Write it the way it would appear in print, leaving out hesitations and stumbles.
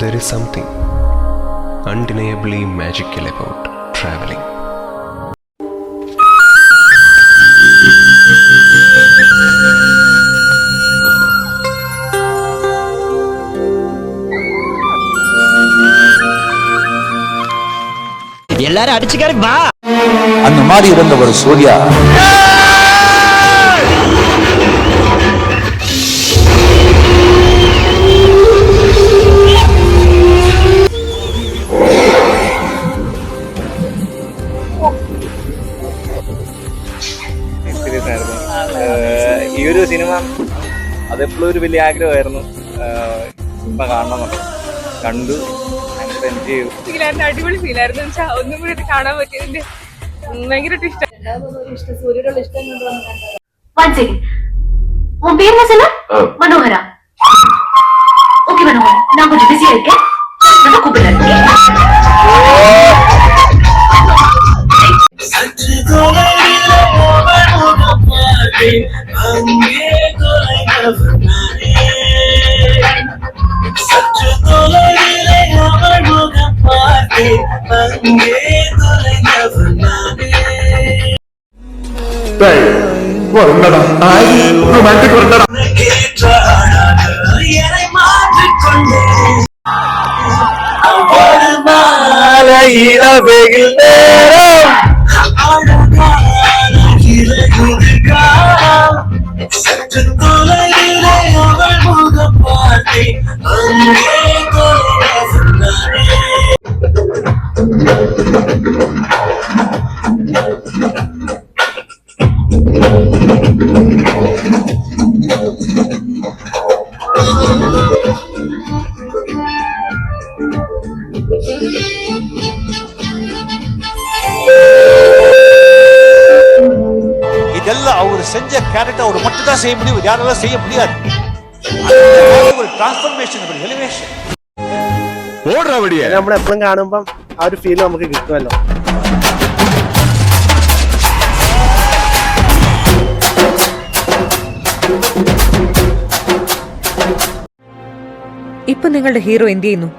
There is something undeniably magical about traveling. எல்லாரும் அடிச்சுக்காரு வா. அந்த மாதிரி இருந்த ஒரு சூர்யா ഈ ഒരു സിനിമ അതെപ്പോഴും ഒരു വലിയ ആഗ്രഹമായിരുന്നു. സിനിമ കാണണമെന്നുണ്ട്. കണ്ടു, എൻജോയ് ചെയ്തു. അടിപൊളി ഫീലായിരുന്നു. ഒന്നും കൂടി കാണാൻ പറ്റിയതിന്റെ ഭയങ്കരമായിട്ട് ഇഷ്ടം. മനോഹര ഓക്കെ മനോഹര ഞാൻ കുറച്ച് ബിസി ആയിരിക്കെ இதெல்லாம் அவர் செஞ்ச கேரக்டர் அவர் மட்டும் தான் செய்ய முடியும், யாரால செய்ய முடியாது. ஒரு டிரான்ஸ்ஃபர்மேஷன், ஒரு எலிவேஷன். നമ്മൾ എപ്പോഴും കാണുമ്പം ആ ഒരു ഫീൽ നമുക്ക് കിട്ടുമല്ലോ. ഇപ്പൊ നിങ്ങളുടെ ഹീറോ എന്ത് ചെയ്യുന്നു?